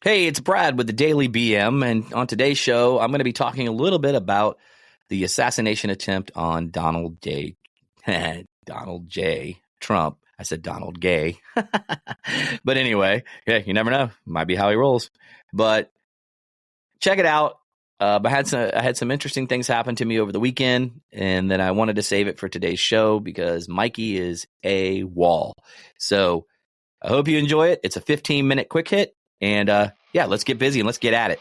Hey, it's Brad with the Daily BM, and on today's show, I'm going to be talking a little bit about the assassination attempt on Donald J. Trump. I said Donald Gay. But anyway, yeah, you never know. Might be how he rolls. But check it out. I had some interesting things happen to me over the weekend, and then I wanted to save it for today's show because Mikey is a wall. So I hope you enjoy it. It's a 15-minute quick hit. And yeah, let's get busy and let's get at it.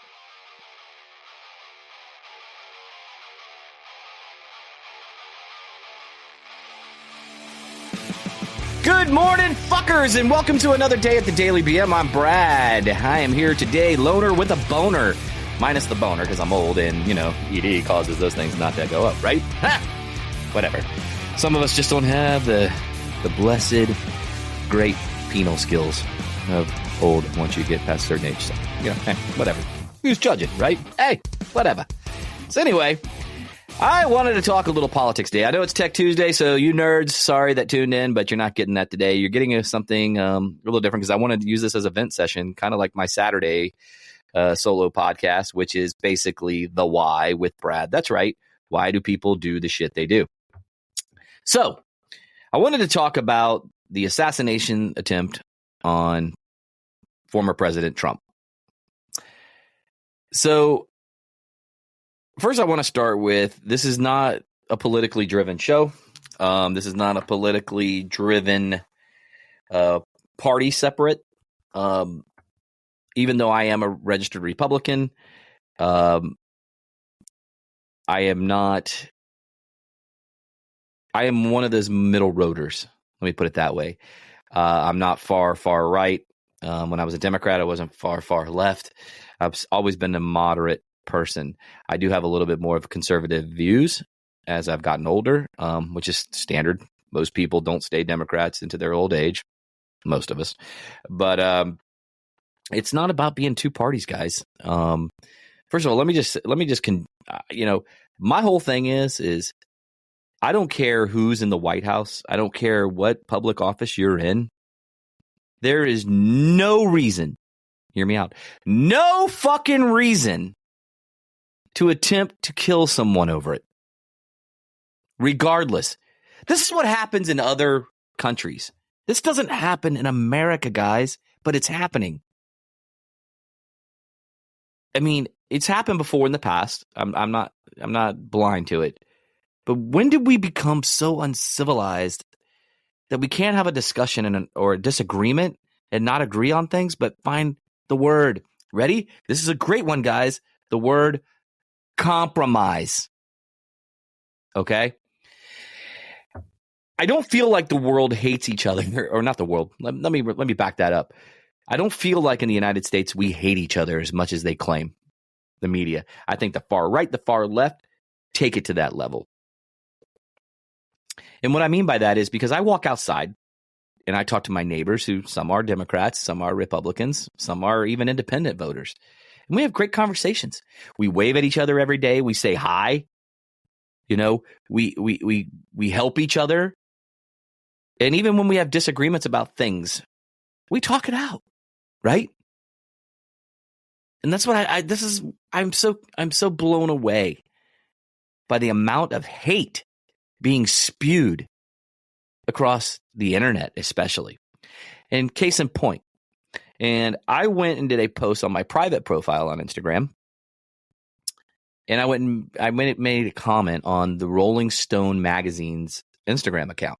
Good morning, fuckers, and welcome to another day at the Daily BM. I'm Brad. I am here today, loner with a boner. Minus the boner, because I'm old and, you know, ED causes those things not to go up, right? Ha! Whatever. Some of us just don't have the blessed, great penal skills of old once you get past a certain age. So, you know, hey, whatever. Who's judging, right? Hey, whatever. So anyway, I wanted to talk a little politics today. I know it's Tech Tuesday, so you nerds, sorry that tuned in, but you're not getting that today. You're getting something a little different because I wanted to use this as a vent session, kind of like my Saturday solo podcast, which is basically the why with Brad. That's right. Why do people do the shit they do? So I wanted to talk about the assassination attempt on former President Trump. So first I want to start with, this is not a politically driven show. This is not a politically driven party separate. Even though I am a registered Republican, I am one of those middle roaders. Let me put it that way. I'm not far right. When I was a Democrat, I wasn't far left. I've always been a moderate person. I do have a little bit more of conservative views as I've gotten older, which is standard. Most people don't stay Democrats into their old age. Most of us. But it's not about being two parties, guys. First of all, let me just my whole thing is I don't care who's in the White House. I don't care what public office you're in. There is no reason, hear me out, no fucking reason to attempt to kill someone over it. Regardless. This is what happens in other countries. This doesn't happen in America, guys, but it's happening. I mean, it's happened before in the past. I'm not blind to it. But when did we become so uncivilized that we can't have a discussion or a disagreement and not agree on things, but find the word? Ready? This is a great one, guys. The word compromise. Okay? I don't feel like the world hates each other, or not the world. Let me back that up. I don't feel like in the United States we hate each other as much as they claim, the media. I think the far right, the far left, take it to that level. And what I mean by that is because I walk outside and I talk to my neighbors who some are Democrats, some are Republicans, some are even independent voters. And we have great conversations. We wave at each other every day. We say hi. You know, we help each other. And even when we have disagreements about things, we talk it out, right? And that's what I'm so blown away by the amount of hate being spewed across the internet, especially. And case in point, and I went and did a post on my private profile on Instagram, and I made a comment on the Rolling Stone magazine's Instagram account.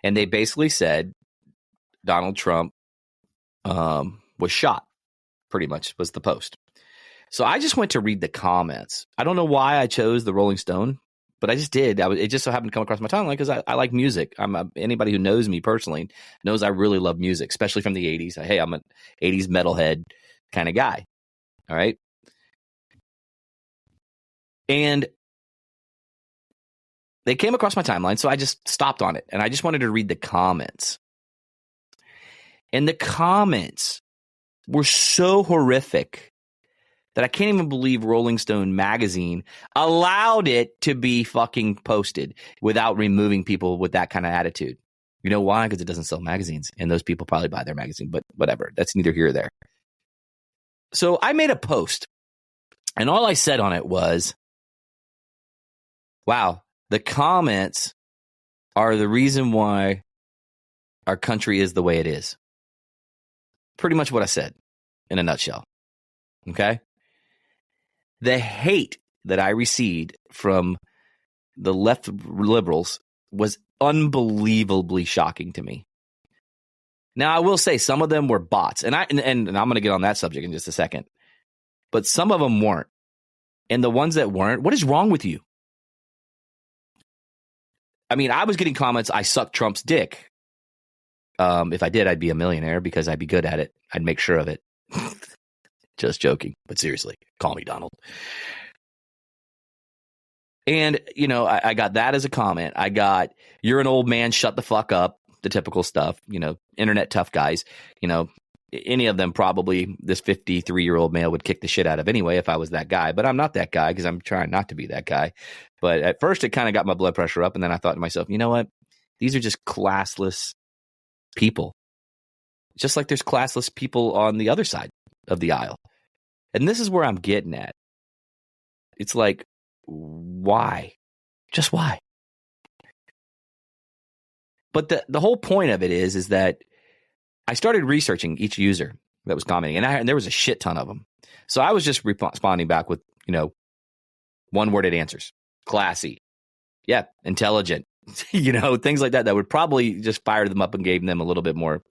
And they basically said Donald Trump was shot, pretty much was the post. So I just went to read the comments. I don't know why I chose the Rolling Stone, but I just did. It just so happened to come across my timeline because I like music. Anybody who knows me personally knows I really love music, especially from the 80s. Hey, I'm an 80s metalhead kind of guy. All right. And they came across my timeline, so I just stopped on it, and I just wanted to read the comments. And the comments were so horrific that I can't even believe Rolling Stone magazine allowed it to be fucking posted without removing people with that kind of attitude. You know why? Because it doesn't sell magazines, and those people probably buy their magazine, but whatever. That's neither here or there. So I made a post, and all I said on it was, wow, the comments are the reason why our country is the way it is. Pretty much what I said in a nutshell. Okay? The hate that I received from the left liberals was unbelievably shocking to me. Now, I will say some of them were bots, and I'm going to get on that subject in just a second. But some of them weren't. And the ones that weren't, what is wrong with you? I mean, I was getting comments, I suck Trump's dick. If I did, I'd be a millionaire because I'd be good at it. I'd make sure of it. Just joking. But seriously, call me Donald. And, you know, I got that as a comment. I got, you're an old man, shut the fuck up. The typical stuff, you know, internet tough guys. You know, any of them probably this 53-year-old male would kick the shit out of anyway if I was that guy. But I'm not that guy because I'm trying not to be that guy. But at first it kind of got my blood pressure up. And then I thought to myself, you know what? These are just classless people. Just like there's classless people on the other side of the aisle. And this is where I'm getting at. It's like, why? Just why? But the whole point of it is that I started researching each user that was commenting, and there was a shit ton of them. So I was just responding back with, you know, one-worded answers. Classy. Yeah, intelligent. You know, things like that that would probably just fire them up and gave them a little bit more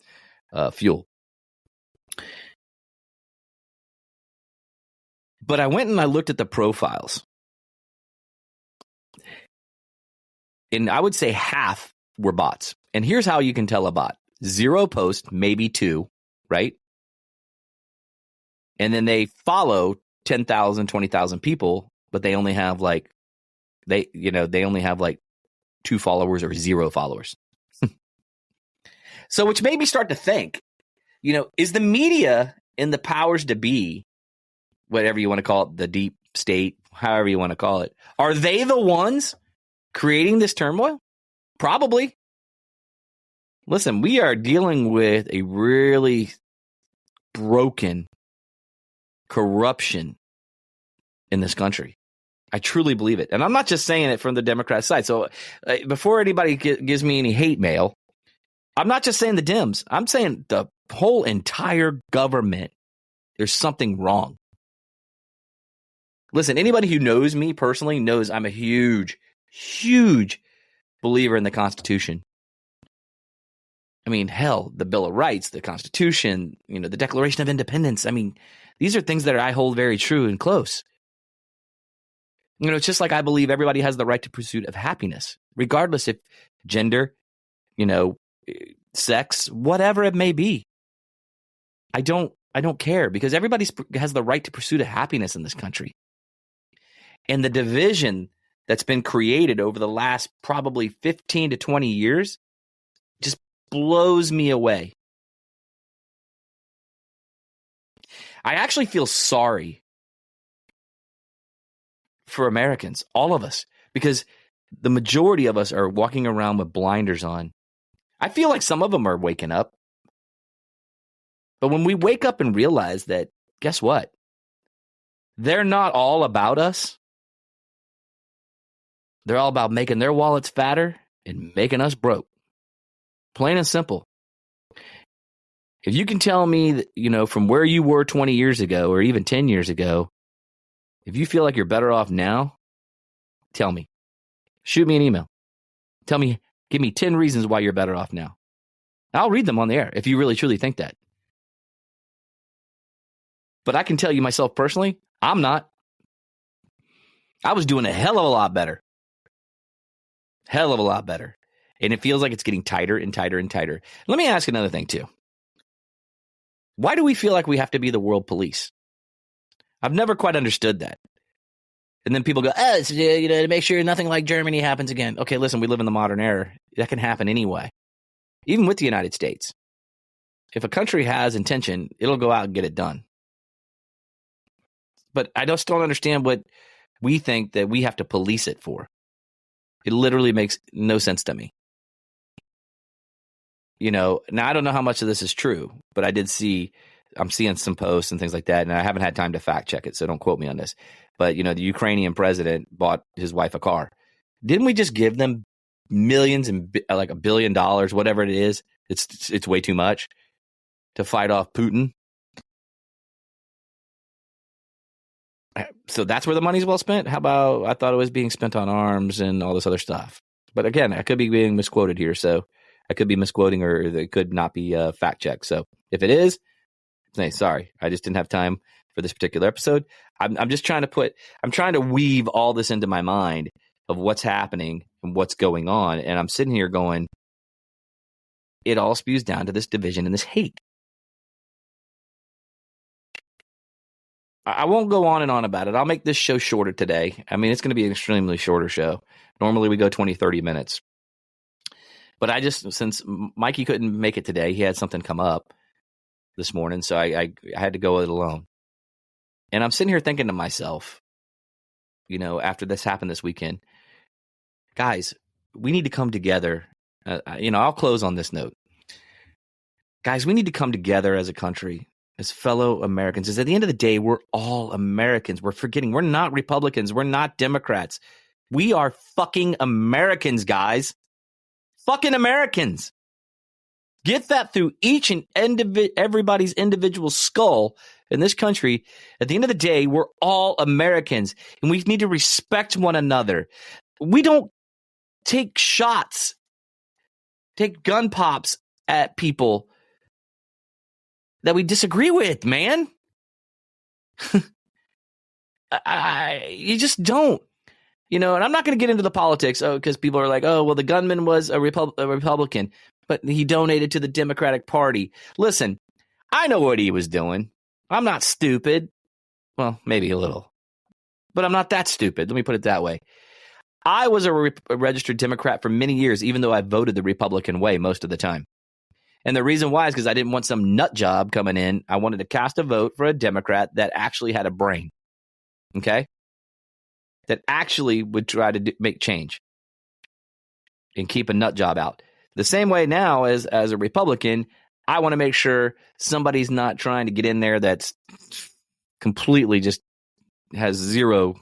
fuel. But I went and I looked at the profiles. And I would say half were bots. And here's how you can tell a bot. 0 post, maybe 2, right? And then they follow 10,000, 20,000 people, but they only have like, they only have like 2 followers or 0 followers. So which made me start to think, you know, is the media and the powers to be, whatever you want to call it, the deep state, however you want to call it, are they the ones creating this turmoil? Probably. Listen, we are dealing with a really broken corruption in this country. I truly believe it. And I'm not just saying it from the Democrat side. So before anybody gives me any hate mail, I'm not just saying the Dems. I'm saying the whole entire government. There's something wrong. Listen, anybody who knows me personally knows I'm a huge, huge believer in the Constitution. I mean, hell, the Bill of Rights, the Constitution, you know, the Declaration of Independence. I mean, these are things that I hold very true and close. You know, it's just like I believe everybody has the right to pursuit of happiness, regardless if gender, you know, sex, whatever it may be. I don't care because everybody has the right to pursuit of happiness in this country. And the division that's been created over the last probably 15 to 20 years just blows me away. I actually feel sorry for Americans, all of us, because the majority of us are walking around with blinders on. I feel like some of them are waking up. But when we wake up and realize that, guess what? They're not all about us. They're all about making their wallets fatter and making us broke. Plain and simple. If you can tell me that, you know, from where you were 20 years ago or even 10 years ago, if you feel like you're better off now, tell me. Shoot me an email. Tell me, give me 10 reasons why you're better off now. I'll read them on the air if you really truly think that. But I can tell you myself personally, I'm not. I was doing a hell of a lot better. Hell of a lot better. And it feels like it's getting tighter and tighter and tighter. Let me ask another thing too. Why do we feel like we have to be the world police? I've never quite understood that. And then people go, it's, you know, to make sure nothing like Germany happens again. Okay, listen, we live in the modern era. That can happen anyway. Even with the United States. If a country has intention, it'll go out and get it done. But I just don't understand what we think that we have to police it for. It literally makes no sense to me. You know, now I don't know how much of this is true, but I did see I'm seeing some posts and things like that, and I haven't had time to fact check it, so don't quote me on this. But, the Ukrainian president bought his wife a car. Didn't we just give them millions and like $1 billion, whatever it is? It's way too much to fight off Putin. So that's where the money's well spent. How about I thought it was being spent on arms and all this other stuff. But again, I could be being misquoted here, so I could be misquoting, or it could not be fact checked. So if it is, hey, sorry, I just didn't have time for this particular episode. I'm just trying to weave all this into my mind of what's happening and what's going on, and I'm sitting here going, it all spews down to this division and this hate. I won't go on and on about it. I'll make this show shorter today. I mean, it's going to be an extremely shorter show. Normally we go 20, 30 minutes. But since Mikey couldn't make it today, he had something come up this morning, so I had to go it alone. And I'm sitting here thinking to myself, after this happened this weekend, guys, we need to come together. I'll close on this note. Guys, we need to come together as a country, as fellow Americans. Because at the end of the day, we're all Americans. We're forgetting we're not Republicans. We're not Democrats. We are fucking Americans, guys. Fucking Americans. Get that through each and everybody's individual skull in this country. At the end of the day, we're all Americans, and we need to respect one another. We don't take shots, take gun pops at people that we disagree with, man. You just don't. And I'm not going to get into the politics because people are like, oh, well, the gunman was a Republican, but he donated to the Democratic Party. Listen, I know what he was doing. I'm not stupid. Well, maybe a little, but I'm not that stupid. Let me put it that way. I was a registered Democrat for many years, even though I voted the Republican way most of the time. And the reason why is because I didn't want some nut job coming in. I wanted to cast a vote for a Democrat that actually had a brain. Okay? That actually would try to make change and keep a nut job out. The same way now as a Republican, I want to make sure somebody's not trying to get in there that's completely just has zero,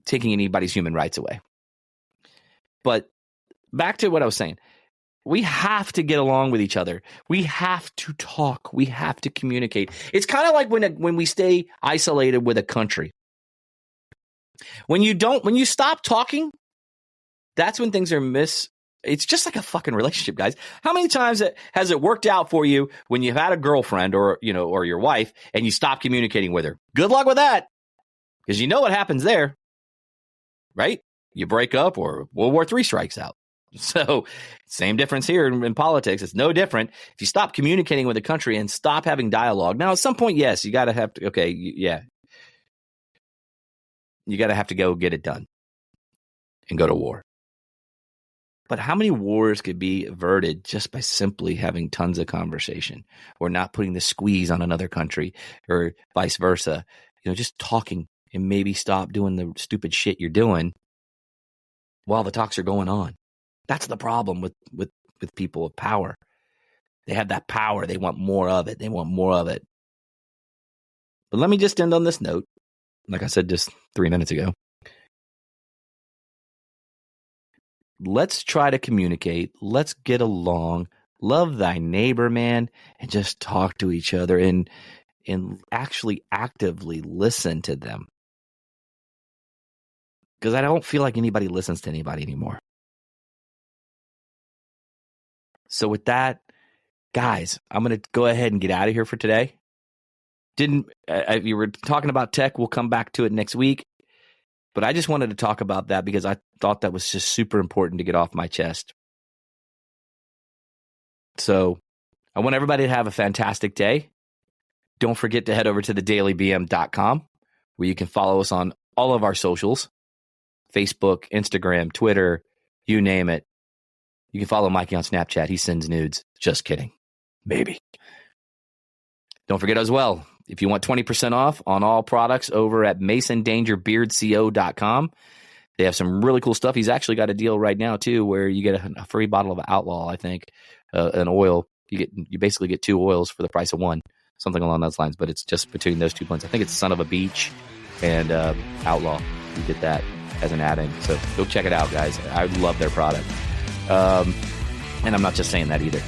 taking anybody's human rights away. But back to what I was saying. We have to get along with each other. We have to talk. We have to communicate. It's kind of like when we stay isolated with a country. When you stop talking, that's when things are it's just like a fucking relationship, guys. How many times has it worked out for you when you've had a girlfriend or your wife and you stop communicating with her? Good luck with that. Because you know what happens there, right? You break up or World War III strikes out. So same difference here in politics. It's no different. If you stop communicating with a country and stop having dialogue. Now, at some point, yes, you got to have to, okay, yeah. You got to have to go get it done and go to war. But how many wars could be averted just by simply having tons of conversation or not putting the squeeze on another country or vice versa? Just talking and maybe stop doing the stupid shit you're doing while the talks are going on. That's the problem with people of power. They have that power. They want more of it. But let me just end on this note. Like I said just 3 minutes ago. Let's try to communicate. Let's get along. Love thy neighbor, man, and just talk to each other and actually actively listen to them. Because I don't feel like anybody listens to anybody anymore. So with that, guys, I'm going to go ahead and get out of here for today. You were talking about tech. We'll come back to it next week. But I just wanted to talk about that because I thought that was just super important to get off my chest. So I want everybody to have a fantastic day. Don't forget to head over to thedailybm.com where you can follow us on all of our socials. Facebook, Instagram, Twitter, you name it. You can follow Mikey on Snapchat. He sends nudes. Just kidding. Maybe. Don't forget as well, if you want 20% off on all products over at masondangerbeardco.com. They have some really cool stuff. He's actually got a deal right now, too, where you get a free bottle of Outlaw, I think, an oil. You basically get 2 oils for the price of 1, something along those lines. But it's just between those 2 blends. I think it's Son of a Beach and Outlaw. You get that as an add-in. So go check it out, guys. I love their product. And I'm not just saying that either.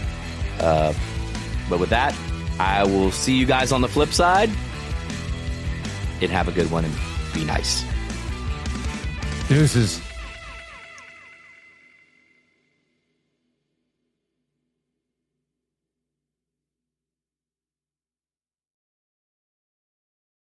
But with that, I will see you guys on the flip side. And have a good one and be nice. Deuces.